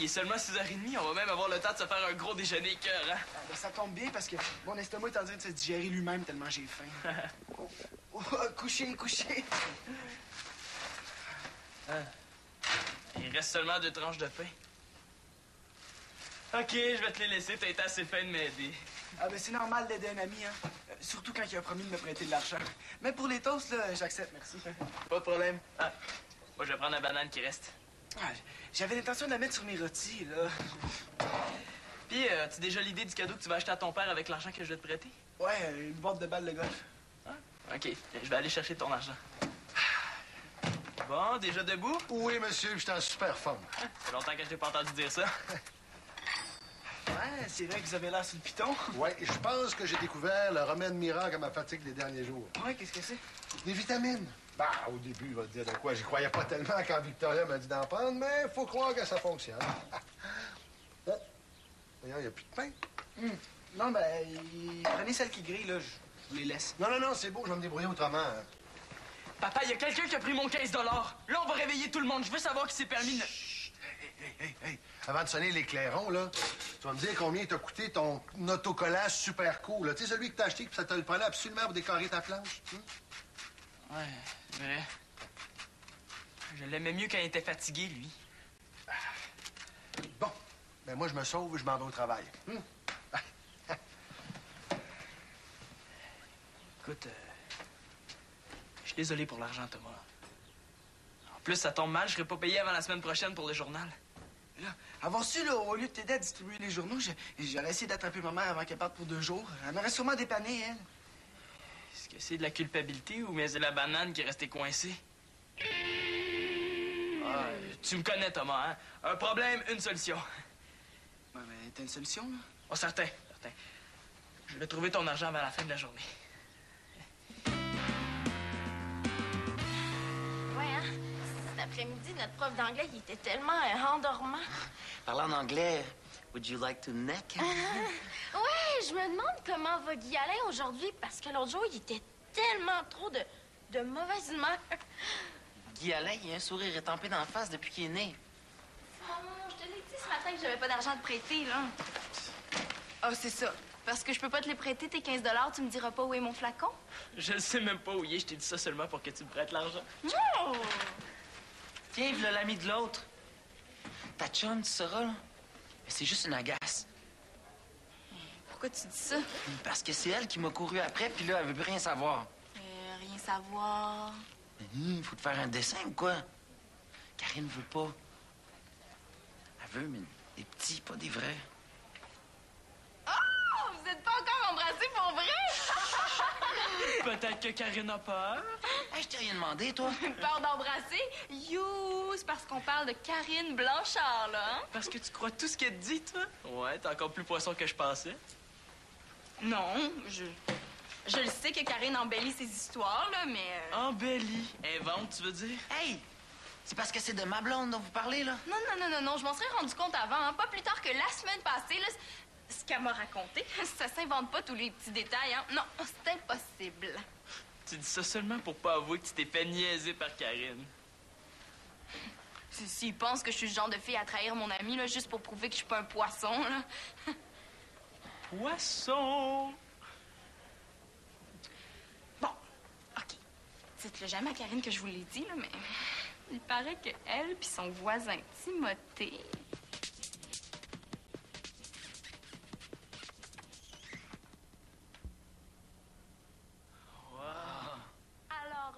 il est seulement 6h30. On va même avoir le temps de se faire un gros déjeuner écœurant. Ah, ben, ça tombe bien parce que mon estomac est en train de se digérer lui-même tellement j'ai faim. Couchez. Il reste seulement 2 tranches de pain. OK, je vais te les laisser. T'as été assez fin de m'aider. Ah ben c'est normal d'aider un ami, hein. Surtout quand il a promis de me prêter de l'argent. Mais pour les toasts, là, j'accepte, merci. Pas de problème. Ah, moi, je vais prendre la banane qui reste. Ah, j'avais l'intention de la mettre sur mes rôtis, là. Puis, as-tu déjà l'idée du cadeau que tu vas acheter à ton père avec l'argent que je vais te prêter? Ouais, une boîte de balles de golf. Ah, OK, je vais aller chercher ton argent. Bon, déjà debout? Oui, monsieur, j'étais en super forme. Ça fait longtemps que je t'ai pas entendu dire ça. Ouais, c'est vrai que vous avez l'air sur le piton. Ouais, je pense que j'ai découvert le remède miracle à ma fatigue des derniers jours. Ouais, qu'est-ce que c'est? Des vitamines. Bah, au début, il va te dire de quoi. J'y croyais pas tellement quand Victoria m'a dit d'en prendre, mais faut croire que ça fonctionne. Bon. Voyons, il n'y a plus de pain. Non, ben, prenez celle qui grille, là, je vous les laisse. Non, c'est beau, je vais me débrouiller autrement. Hein. Papa, il y a quelqu'un qui a pris mon 15 $. Là, on va réveiller tout le monde. Je veux savoir qui s'est permis de... Chut! Hey. Avant de sonner les clairons, là, tu vas me dire combien t'a coûté ton autocollage super cool, là. Tu sais, celui que t'as acheté, que ça te le prenait absolument pour décorer ta planche. Ouais, c'est vrai. Je l'aimais mieux quand il était fatigué, lui. Bon, ben moi, je me sauve et je m'en vais au travail. Écoute, je suis désolé pour l'argent, Thomas. En plus, ça tombe mal, je serai pas payé avant la semaine prochaine pour le journal. Là, avoir su, là, au lieu de t'aider à distribuer les journaux, j'aurais essayé d'attraper ma mère avant qu'elle parte pour 2 jours. Elle m'aurait sûrement dépanné, elle. Est-ce que c'est de la culpabilité ou mais c'est la banane qui est restée coincée? Ah, tu me connais, Thomas, hein? Un problème, une solution. Ouais, mais t'as une solution, là? Oh, certain. Je vais trouver ton argent avant la fin de la journée. Ouais, hein? Cet après-midi, notre prof d'anglais, il était tellement endormant. Parlant en anglais, would you like to neck? Ouais, je me demande comment va Guy Alain aujourd'hui, parce que l'autre jour, il était tellement trop de mauvaise humeur. Guy Alain, il a un sourire étampé d'en face depuis qu'il est né. Maman, je te l'ai dit ce matin que j'avais pas d'argent à te prêter, là. Ah, c'est ça. Parce que je peux pas te les prêter, tes 15 $, tu me diras pas où est mon flacon? Je ne sais même pas où il est, je t'ai dit ça seulement pour que tu me prêtes l'argent. Non! Tiens, voilà l'ami de l'autre. Ta chum, tu sauras, là. Mais c'est juste une agace. Pourquoi tu dis ça? Parce que c'est elle qui m'a couru après, puis là, elle veut plus rien savoir. Rien savoir. Il faut te faire un dessin ou quoi? Karine veut pas. Elle veut, mais des petits, pas des vrais. Oh! Vous êtes pas encore embrassés pour vrai? Peut-être que Karine a peur. Hey, je t'ai rien demandé, toi. Peur d'embrasser? You! C'est parce qu'on parle de Karine Blanchard, là, hein? Parce que tu crois tout ce qu'elle te dit, toi? Ouais, t'es encore plus poisson que je pensais. Non, je le sais que Karine embellit ses histoires, là, mais... Embellie. Invente, tu veux dire? Hey! C'est parce que c'est de ma blonde dont vous parlez, là? Non, je m'en serais rendu compte avant, hein? Pas plus tard que la semaine passée, là. Ce qu'elle m'a raconté, ça s'invente pas tous les petits détails, hein? Non, c'est impossible. Tu dis ça seulement pour pas avouer que tu t'es fait niaiser par Karine. S'il pense que je suis le genre de fille à trahir mon ami, là, juste pour prouver que je suis pas un poisson, là. Poisson! Bon, OK. Dites-le jamais à Karine que je vous l'ai dit, là, mais... Il paraît que elle puis son voisin Timothée... Alors,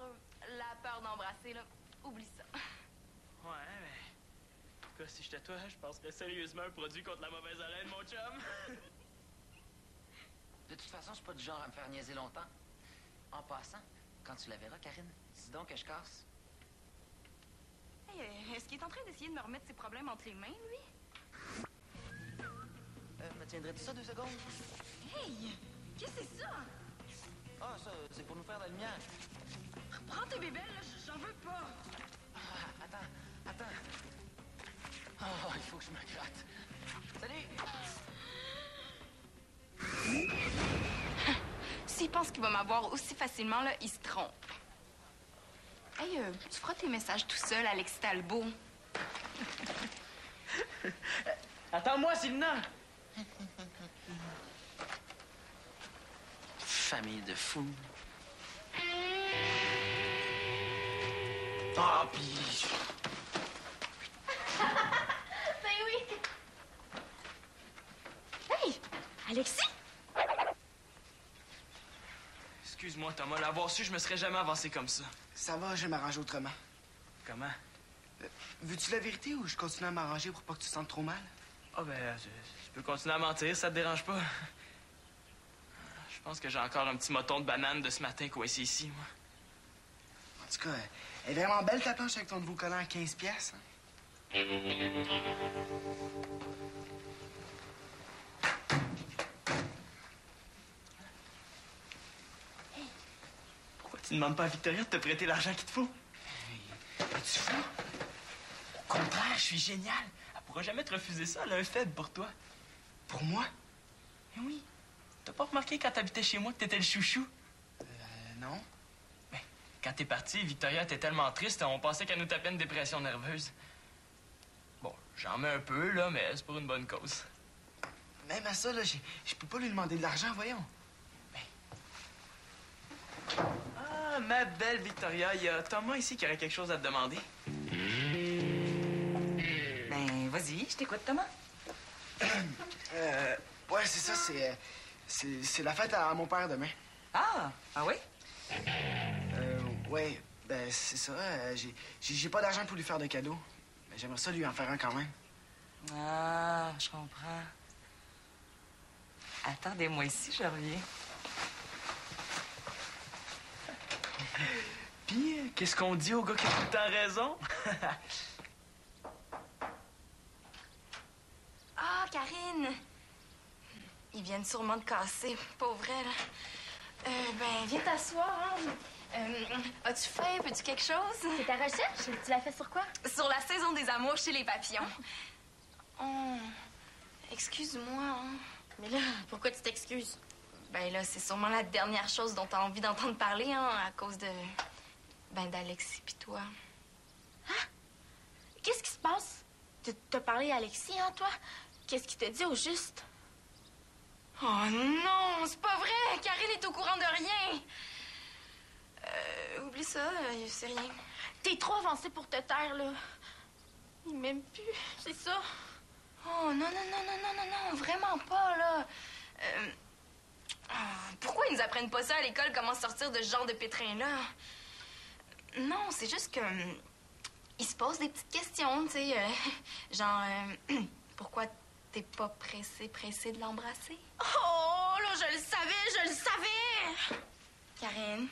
la peur d'embrasser, là, oublie ça. Ouais, mais... En tout cas, si j'étais toi, je penserais sérieusement un produit contre la mauvaise haleine, mon chum. De toute façon, je suis pas du genre à me faire niaiser longtemps. En passant, quand tu la verras, Karine, dis donc que je casse. Hey, est-ce qu'il est en train d'essayer de me remettre ses problèmes entre les mains, lui? Me tiendrais-tu ça 2 secondes? Hey! Qu'est-ce que c'est ça? Ah, ça, c'est pour nous faire de la lumière. Prends tes bébelles, là, j'en veux pas. Ah, attends. Oh, il faut que je me gratte. Salut! S'il pense qu'il va m'avoir aussi facilement, là, il se trompe. Hey, tu feras tes messages tout seul, Alexis Talbot. Attends-moi, Sylvina! Famille de fous. Ah, pis... Ben oui! Hey! Alexis? Excuse-moi, Thomas. L'avoir su, je me serais jamais avancé comme ça. Ça va, je vais m'arranger autrement. Comment? Veux-tu la vérité ou je continue à m'arranger pour pas que tu te sentes trop mal? Ah, ben, tu peux continuer à mentir, ça te dérange pas. Je pense que j'ai encore un petit moton de banane de ce matin coincé ici, moi. En tout cas, elle est vraiment belle ta planche avec ton nouveau collant à 15 piastres. Hein? Pourquoi tu demandes pas à Victoria de te prêter l'argent qu'il te faut? Es-tu fou? Au contraire, je suis génial. Elle pourra jamais te refuser ça, elle a un faible pour toi. Pour moi? Mais oui. T'as pas remarqué quand t'habitais chez moi que t'étais le chouchou? Non. Ben, quand t'es parti, Victoria était tellement triste, on pensait qu'elle nous tapait une dépression nerveuse. Bon, j'en mets un peu, là, mais c'est pour une bonne cause. Même à ça, là, je peux pas lui demander de l'argent, voyons. Ah, ma belle Victoria, il y a Thomas ici qui aurait quelque chose à te demander. Ben, vas-y, je t'écoute, Thomas. Ouais, c'est ça, c'est la fête à mon père demain. Ah oui? Ouais, ben, c'est ça. J'ai pas d'argent pour lui faire de cadeau. Mais j'aimerais ça lui en faire un quand même. Ah, je comprends. Attendez-moi ici, je reviens. Puis, qu'est-ce qu'on dit au gars qui a tout le temps raison? Ah, Karine! Ils viennent sûrement te casser, pauvre elle. Ben, viens t'asseoir, hein. As-tu faim? Peux-tu quelque chose? C'est ta recherche? Tu l'as fait sur quoi? Sur la saison des amours chez les papillons. Oh, excuse-moi, hein. Mais là, pourquoi tu t'excuses? Ben là, c'est sûrement la dernière chose dont t'as envie d'entendre parler, hein, à cause de... Ben, d'Alexis pis toi. Qu'est-ce qui se passe? T'as parlé à Alexis, hein, toi? Qu'est-ce qu'il t'a dit au juste? Oh non, c'est pas vrai! Karine est au courant de rien! Oublie ça, c'est rien. T'es trop avancé pour te taire, là. Il m'aime plus, c'est ça. Oh, non, vraiment pas, là. Pourquoi ils nous apprennent pas ça à l'école, comment sortir de ce genre de pétrin-là? Non, c'est juste que... ils se posent des petites questions, tu sais, genre... pourquoi t'es pas pressé de l'embrasser? Oh, là, je le savais! Karine,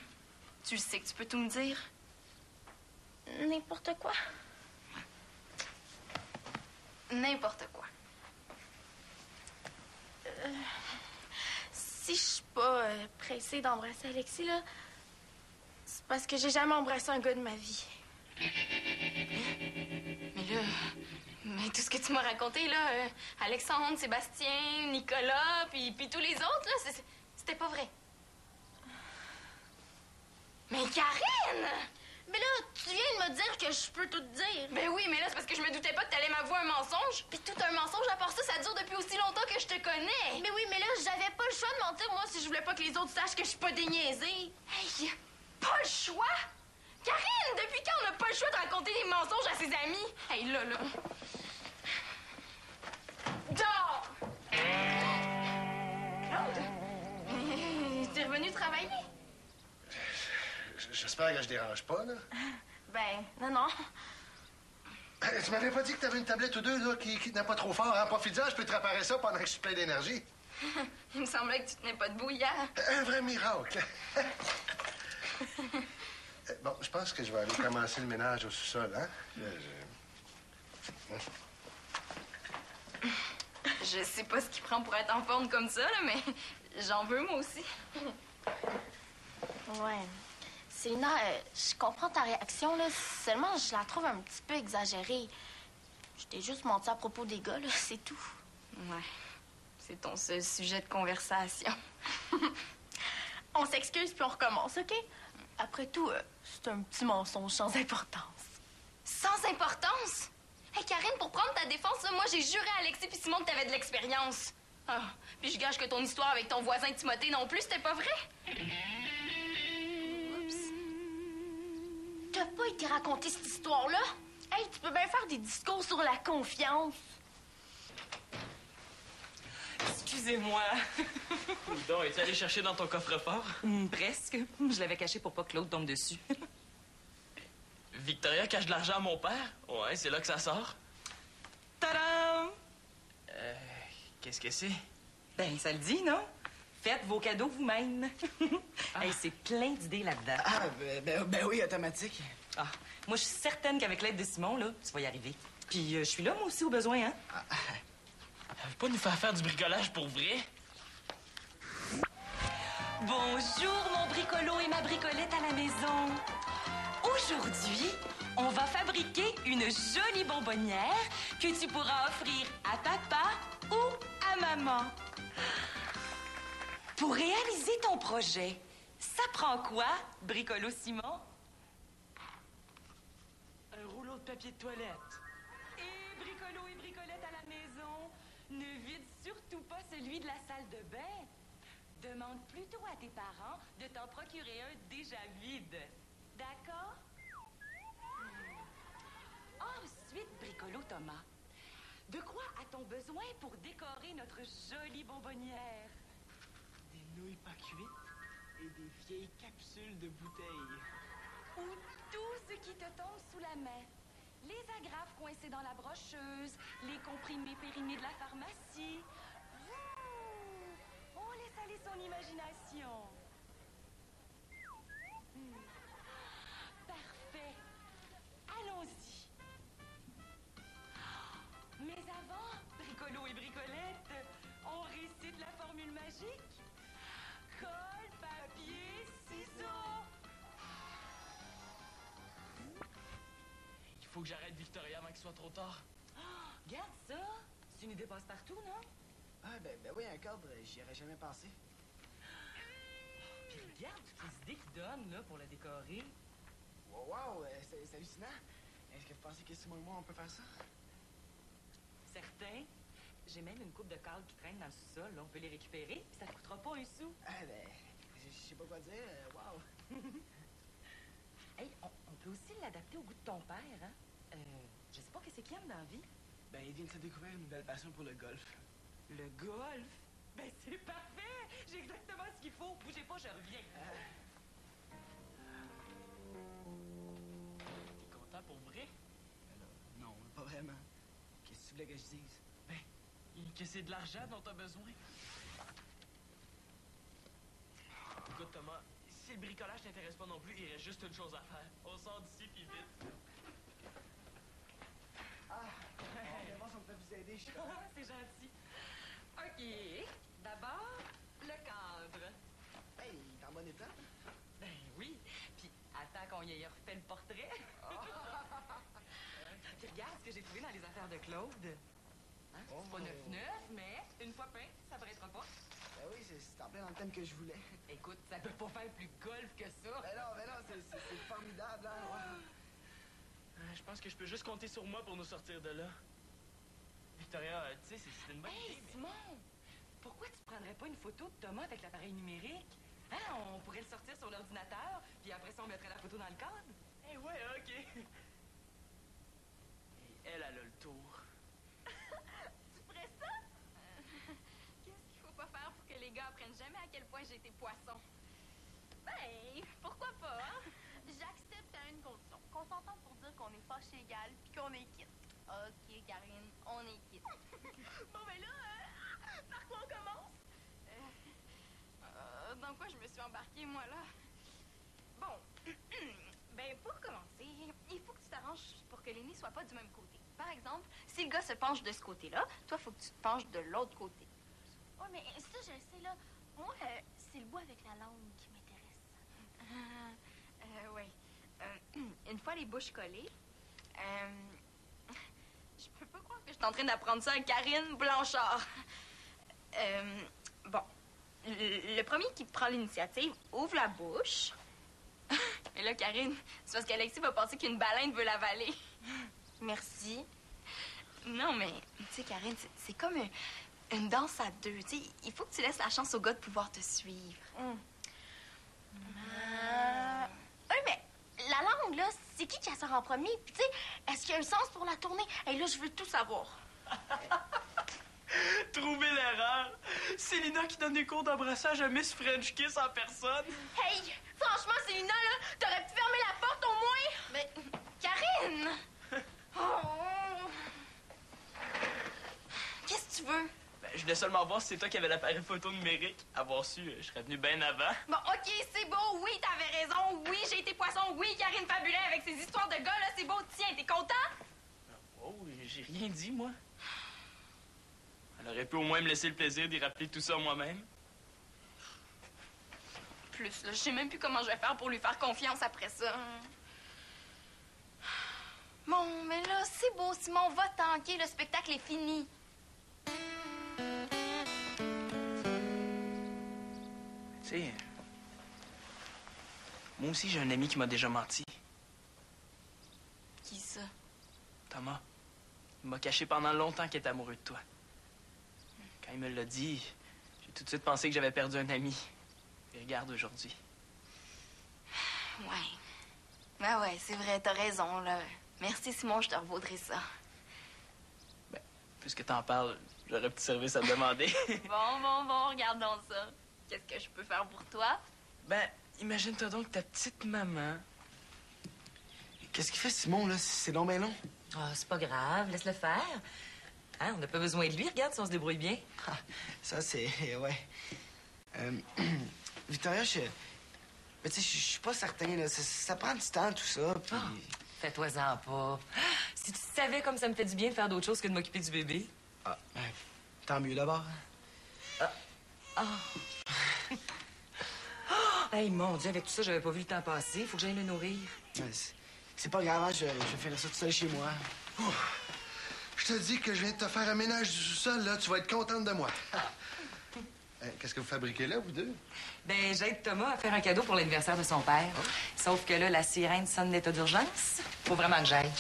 tu le sais que tu peux tout me dire? N'importe quoi. N'importe quoi. Si je suis pas pressée d'embrasser Alexis, là, c'est parce que j'ai jamais embrassé un gars de ma vie. Mais tout ce que tu m'as raconté, là, Alexandre, Sébastien, Nicolas, puis tous les autres, là, c'était pas vrai. Mais Karine! Mais là, tu viens de me dire que je peux tout te dire. Ben oui, mais là, c'est parce que je me doutais pas que t'allais m'avouer un mensonge. Puis tout un mensonge, à part ça, ça dure depuis aussi longtemps que je te connais. Mais oui, mais là, j'avais pas le choix de mentir, moi, si je voulais pas que les autres sachent que je suis pas déniaisée. Hey, pas le choix? Karine, depuis quand on n'a pas le choix de raconter des mensonges à ses amis? Hey, là. Dors! Claude, t'es revenu travailler? J'espère que je dérange pas, là. Ben, non. Tu m'avais pas dit que t'avais une tablette ou deux, là, qui tenait pas trop fort, hein? Profite-en, je peux te réparer ça pendant que je suis plein d'énergie. Il me semblait que tu tenais pas debout hier. Un vrai miracle. Bon, je pense que je vais aller commencer le ménage au sous-sol, hein? Je sais pas ce qu'il prend pour être en forme comme ça, là, mais j'en veux, moi aussi. Ouais. Célina, je comprends ta réaction, là. Seulement, je la trouve un petit peu exagérée. Je t'ai juste menti à propos des gars, là, c'est tout. Ouais. C'est ton seul sujet de conversation. On s'excuse puis on recommence, OK? Après tout, c'est un petit mensonge sans importance. Sans importance? Hey, Karine, pour prendre ta défense, là, moi, j'ai juré à Alexis puis Simon que t'avais de l'expérience. Ah, puis je gage que ton histoire avec ton voisin Timothée non plus, c'était pas vrai. Oups. T'as pas été raconter cette histoire-là? Hey, tu peux bien faire des discours sur la confiance. Excusez-moi. Donc, es-tu allé chercher dans ton coffre-fort? Presque. Je l'avais caché pour pas que l'autre tombe dessus. Victoria cache de l'argent à mon père? Ouais, c'est là que ça sort. Tadam! Qu'est-ce que c'est? Ben, ça le dit, non? Faites vos cadeaux vous-même. Hey, c'est plein d'idées là-dedans. Ah, ben oui, automatique. Ah, moi, je suis certaine qu'avec l'aide de Simon, là, tu vas y arriver. Puis, je suis là, moi aussi, au besoin, hein? Elle veut pas nous faire du bricolage pour vrai? Bonjour, mon bricolo et ma bricolette à la maison. Aujourd'hui, on va fabriquer une jolie bonbonnière que tu pourras offrir à papa ou à maman. Pour réaliser ton projet, ça prend quoi, bricolo Simon? Un rouleau de papier de toilette. Et bricolo et bricolette à la maison, ne vide surtout pas celui de la salle de bain. Demande plutôt à tes parents de t'en procurer un déjà vide. D'accord? Ensuite, bricolo Thomas, de quoi a-t-on besoin pour décorer notre jolie bonbonnière? Des nouilles pas cuites et des vieilles capsules de bouteilles. Ou tout ce qui te tombe sous la main. Les agrafes coincées dans la brocheuse, les comprimés périmés de la pharmacie. On laisse aller son imagination. Parfait. Allons-y. Mais avant, bricolo et bricolette, on récite la formule magique. Colle, papier, ciseaux. Il faut que j'arrête Victoria avant qu'il soit trop tard. Regarde ça. C'est une idée passe-partout, non? Ah, ben oui, un cadre, j'y aurais jamais pensé. Puis regarde toutes les idées qu'il donne, là, pour la décorer. Wow, c'est hallucinant. Est-ce que vous pensez que Simon et moi, on peut faire ça? Certain. J'ai même une coupe de câbles qui traîne dans le sous-sol, là. On peut les récupérer, puis ça ne coûtera pas un sou. Ah, ben, je sais pas quoi dire. Wow. Hey, on peut aussi l'adapter au goût de ton père, hein? Je sais pas qu'est-ce qu'il aime dans la vie. Ben, il vient de se découvrir une nouvelle passion pour le golf. Le golf? Ben, c'est parfait! J'ai exactement ce qu'il faut. Bougez pas, je reviens. T'es content pour vrai? Non, pas vraiment. Qu'est-ce que tu voulais que je dise? Que c'est de l'argent dont t'as besoin. Écoute, Thomas, si le bricolage t'intéresse pas non plus, il reste juste une chose à faire. On sort d'ici, puis vite. Ah, on va voir si on peut vous aider, je suis C'est gentil. OK. D'abord, le cadre. Hey, il est en bon état? Ben oui. Puis attends qu'on y ait refait le portrait. Puis regarde ce que j'ai trouvé dans les affaires de Claude. Hein? C'est pas neuf, mais une fois peint, ça paraîtra pas. Ben oui, c'est en plein dans le thème que je voulais. Écoute, ça peut pas faire plus golf que ça. Ben non, c'est formidable, hein? Ouais. Je pense que je peux juste compter sur moi pour nous sortir de là. Victoria, tu sais, c'est une bonne Hey, idée, mais... Simon! Pourquoi tu prendrais pas une photo de Thomas avec l'appareil numérique? Hein? On pourrait le sortir sur l'ordinateur, puis après ça, on mettrait la photo dans le cadre. Eh ouais, OK. Et elle a le tour. Tu ferais ça? Qu'est-ce qu'il faut pas faire pour que les gars apprennent jamais à quel point j'ai été poisson? Ben, pourquoi pas, hein? J'accepte à une condition. Qu'on s'entende pour dire qu'on est fâchés égal puis qu'on est quitte. OK, Karine, on est quitte. Bon, ben là, par quoi on commence? Dans quoi je me suis embarquée, moi, là? Bon, ben, pour commencer, il faut que tu t'arranges pour que les nez soient pas du même côté. Par exemple, si le gars se penche de ce côté-là, toi, faut que tu te penches de l'autre côté. Ouais, mais ça, je le sais, là. Moi, c'est le bout avec la langue qui m'intéresse. Ouais. Une fois les bouches collées, je peux pas croire que je suis en train d'apprendre ça à Karine Blanchard. Bon, le premier qui prend l'initiative ouvre la bouche. Et là, Karine, c'est parce qu'Alexis va penser qu'une baleine veut l'avaler. Merci. Non, mais, tu sais, Karine, c'est comme une danse à deux. Tu sais, il faut que tu laisses la chance au gars de pouvoir te suivre. Oui, mais la langue, là, c'est qui la sort en premier? Puis, tu sais, est-ce qu'il y a un sens pour la tournée? Et là, je veux tout savoir. Trouver l'erreur. C'est Lina qui donne des cours d'embrassage à Miss French Kiss en personne. Hey, franchement, Célina, là, t'aurais pu fermer la porte au moins? Mais, Karine! Oh. Qu'est-ce que tu veux? Ben, je voulais seulement voir si c'est toi qui avais l'appareil photo numérique. Avoir su, je serais venu bien avant. Bon, OK, c'est beau. Oui, t'avais raison. Oui, j'ai été poisson. Oui, Karine fabulait avec ses histoires de gars, là, c'est beau. Tiens, t'es content? Oh, j'ai rien dit, moi. Elle aurait pu au moins me laisser le plaisir d'y rappeler tout ça moi-même. Plus, là, je sais même plus comment je vais faire pour lui faire confiance après ça. Bon, mais là, c'est beau, Simon. Va tanker. Le spectacle est fini. Tu sais, moi aussi, j'ai un ami qui m'a déjà menti. Qui ça? Thomas. Il m'a caché pendant longtemps qu'il était amoureux de toi. Quand il me l'a dit, j'ai tout de suite pensé que j'avais perdu un ami. Et regarde aujourd'hui. Ouais. Ouais, c'est vrai, t'as raison, là. Merci, Simon, je te revaudrai ça. Ben, puisque t'en parles, j'aurais un petit service à te demander. Bon, regardons ça. Qu'est-ce que je peux faire pour toi? Ben, imagine-toi donc ta petite maman. Qu'est-ce qu'il fait, Simon, là? C'est donc bien long. Ah, c'est pas grave, laisse-le faire. Hein, on n'a pas besoin de lui, regarde si on se débrouille bien. Ah, ça, c'est... ouais. Victoria, mais tu sais, je suis pas certain, là. Ça prend du temps, tout ça, puis... Fais-toi-en pas. Si tu savais comme ça me fait du bien de faire d'autres choses que de m'occuper du bébé. Ah, ben, tant mieux d'abord. Hey, mon Dieu, avec tout ça, j'avais pas vu le temps passer. Il faut que j'aille le nourrir. Ouais, c'est pas grave, hein, je vais faire ça tout seul chez moi. Je te dis que je viens de te faire un ménage du sous-sol, là. Tu vas être contente de moi. Qu'est-ce que vous fabriquez là, vous deux? Ben, j'aide Thomas à faire un cadeau pour l'anniversaire de son père. Sauf que là, la sirène sonne d'état d'urgence. Faut vraiment que j'aille.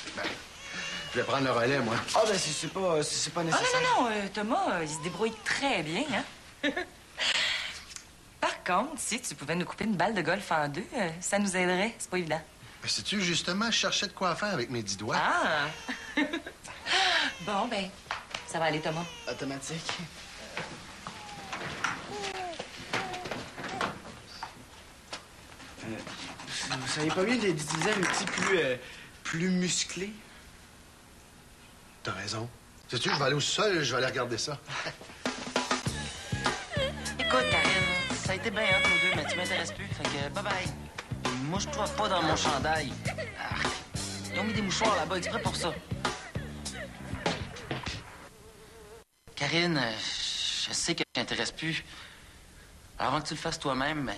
Je vais prendre le relais, moi. Ah, ben, c'est pas Ah, nécessaire. non, Thomas, il se débrouille très bien, hein? Par contre, si tu pouvais nous couper une balle de golf en deux, ça nous aiderait. C'est pas évident. Ben, sais-tu, justement, je cherchais de quoi faire avec mes 10 doigts. Ah! Bon, ben, ça va aller, Thomas. Automatique. Vous savez pas mieux d'utiliser un outil plus musclé? T'as raison. Sais-tu, je vais aller au sol, je vais aller regarder ça. Écoute, Karine, ça a été bien entre nous deux, mais tu m'intéresses plus. Fait que bye-bye. Mouche-toi pas dans mon chandail. Arc. Ils ont mis des mouchoirs là-bas exprès pour ça. Karine, je sais que je t'intéresse plus. Alors, avant que tu le fasses toi-même, ben,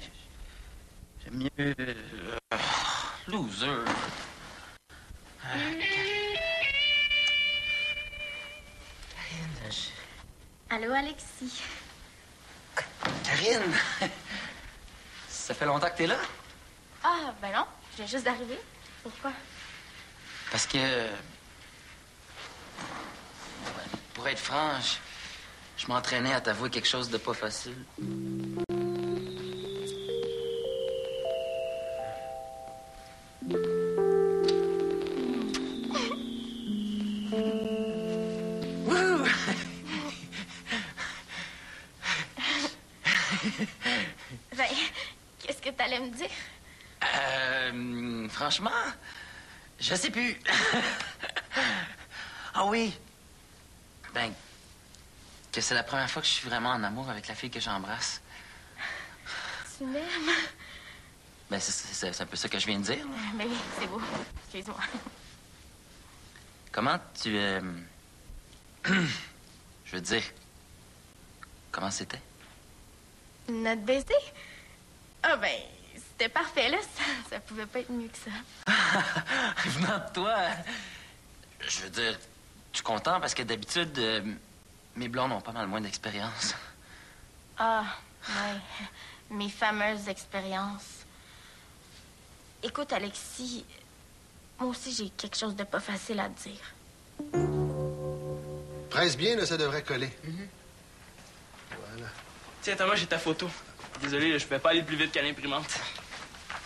j'aime mieux... loser. Karine, Allô, Alexis? Karine! Ça fait longtemps que t'es là? Ah, ben non, je viens juste d'arriver. Pourquoi? Parce que... Pour être franche, je m'entraînais à t'avouer quelque chose de pas facile. Ben, qu'est-ce que t'allais me dire? Franchement, je sais plus. Ah oui. Ben, que c'est la première fois que je suis vraiment en amour avec la fille que j'embrasse. Tu m'aimes? Ben, c'est un peu ça que je viens de dire. Ben oui, c'est beau. Excuse-moi. Comment tu... Je veux dire, comment c'était? Notre baiser? Ah, ben, c'était parfait, là. Ça pouvait pas être mieux que ça. Venant de toi, je veux dire, je suis content parce que d'habitude, mes blondes ont pas mal moins d'expérience. Ah, ouais. Mes fameuses expériences. Écoute, Alexis, moi aussi, j'ai quelque chose de pas facile à te dire. Presse bien, là, ça devrait coller. Voilà. Tiens, Thomas, j'ai ta photo. Désolé, là, je pouvais pas aller plus vite qu'à l'imprimante.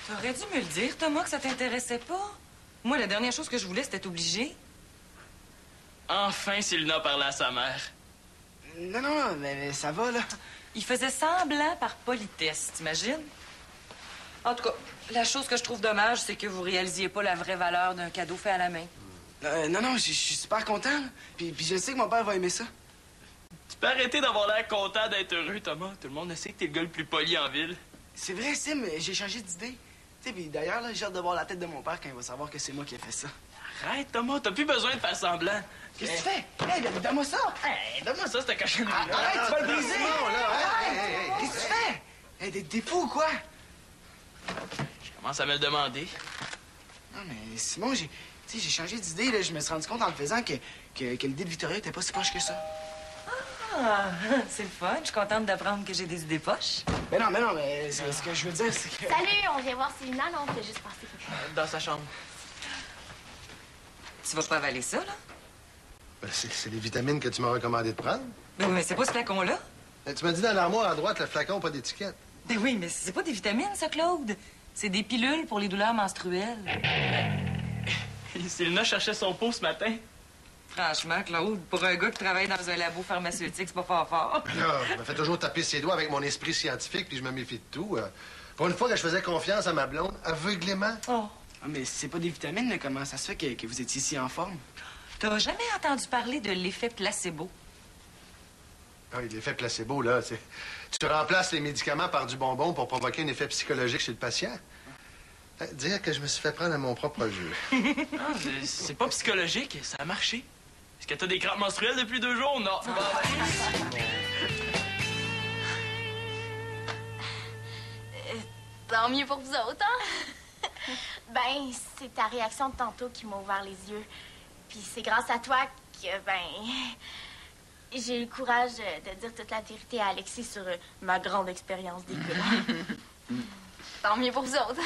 T'aurais dû me le dire, Thomas, que ça t'intéressait pas. Moi, la dernière chose que je voulais, c'était t'obliger. Enfin, Célina parlait à sa mère. Non, mais ça va, là. Il faisait semblant par politesse, t'imagines? En tout cas, la chose que je trouve dommage, c'est que vous réalisiez pas la vraie valeur d'un cadeau fait à la main. Non, je suis super content, là. Puis je sais que mon père va aimer ça. Tu peux arrêter d'avoir l'air content d'être heureux, Thomas. Tout le monde sait que t'es le gars le plus poli en ville. C'est vrai, Sim, j'ai changé d'idée. Tu sais, puis d'ailleurs, là, j'ai hâte de voir la tête de mon père quand il va savoir que c'est moi qui ai fait ça. Arrête, Thomas, t'as plus besoin de faire semblant. Qu'est-ce que tu fais? Hey, donne-moi ça! Hey, donne-moi ça, cette cochonnerie-là. Arrête, tu vas le briser! Simon, là, Arrête! Qu'est-ce que tu fais? Hey, t'es fou ou quoi? Je commence à me le demander. Non, mais Simon, j'ai changé d'idée, là. Je me suis rendu compte en le faisant que l'idée de Victoria était pas si proche que ça. Ah, c'est le fun. Je suis contente d'apprendre que j'ai des idées poches. Mais non, ce que je veux dire, c'est que... Salut, on vient voir Célina, là, on fait juste passer quelque chose. Dans sa chambre. Tu vas pas avaler ça, là? Ben, c'est les vitamines que tu m'as recommandé de prendre. Ben oui, mais c'est pas ce flacon-là. Ben, tu m'as dit dans l'armoire à droite, le flacon, pas d'étiquette. Ben oui, mais c'est pas des vitamines, ça, Claude. C'est des pilules pour les douleurs menstruelles. Célina cherchait son pot ce matin. Franchement, Claude, pour un gars qui travaille dans un labo pharmaceutique, c'est pas fort. Là, je me fais toujours taper ses doigts avec mon esprit scientifique, puis je me méfie de tout. Pour une fois que je faisais confiance à ma blonde, aveuglément. Oh. Ah, mais c'est pas des vitamines, là. Comment ça se fait que vous étiez si en forme? T'as jamais entendu parler de l'effet placebo? Ah, l'effet placebo, là, c'est... Tu remplaces les médicaments par du bonbon pour provoquer un effet psychologique chez le patient. Dire que je me suis fait prendre à mon propre jeu. Non, c'est pas psychologique, ça a marché. Est-ce que t'as des crampes menstruelles depuis 2 jours? Non. Bon, ben... Tant mieux pour vous autres, hein? Ben, c'est ta réaction de tantôt qui m'a ouvert les yeux. Puis c'est grâce à toi que, j'ai eu le courage de dire toute la vérité à Alexis sur ma grande expérience d'école. Tant mieux pour vous autres.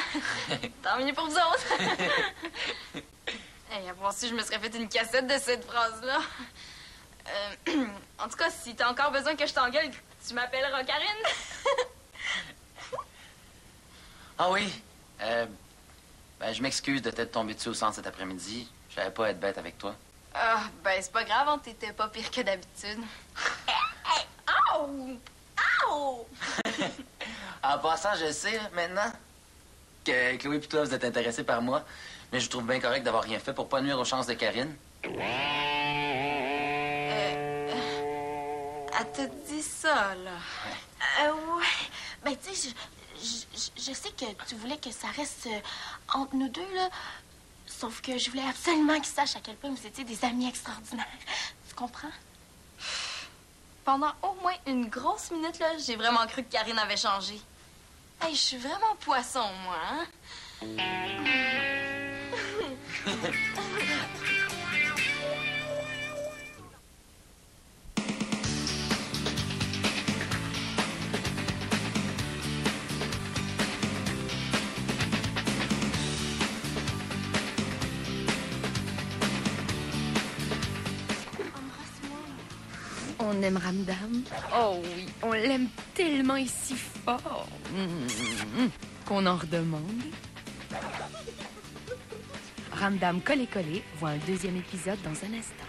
Tant mieux pour vous autres. Hey, à voir si je me serais fait une cassette de cette phrase-là. En tout cas, si t'as encore besoin que je t'engueule, tu m'appelleras Karine. Ah oui? Ben, je m'excuse de t'être tombé dessus au centre cet après-midi. Je savais pas être bête avec toi. Ah, ben c'est pas grave, hein, t'étais pas pire que d'habitude. Hey, oh! Oh! En passant, je sais, là, maintenant, que Chloé et toi, vous êtes intéressés par moi. Mais je trouve bien correct d'avoir rien fait pour pas nuire aux chances de Karine. Elle t'a dit ça, là? Ouais. Ben, tu sais, je sais que tu voulais que ça reste entre nous deux, là. Sauf que je voulais absolument qu'il sache à quel point vous étiez des amis extraordinaires. Tu comprends? Pendant au moins une grosse minute, là, j'ai vraiment cru que Karine avait changé. Hey, je suis vraiment poisson, moi, hein? On aime Ramdam. Oh oui, on l'aime tellement et si fort qu'on en redemande. Ramdam Collé-Collé voit un 2e épisode dans un instant.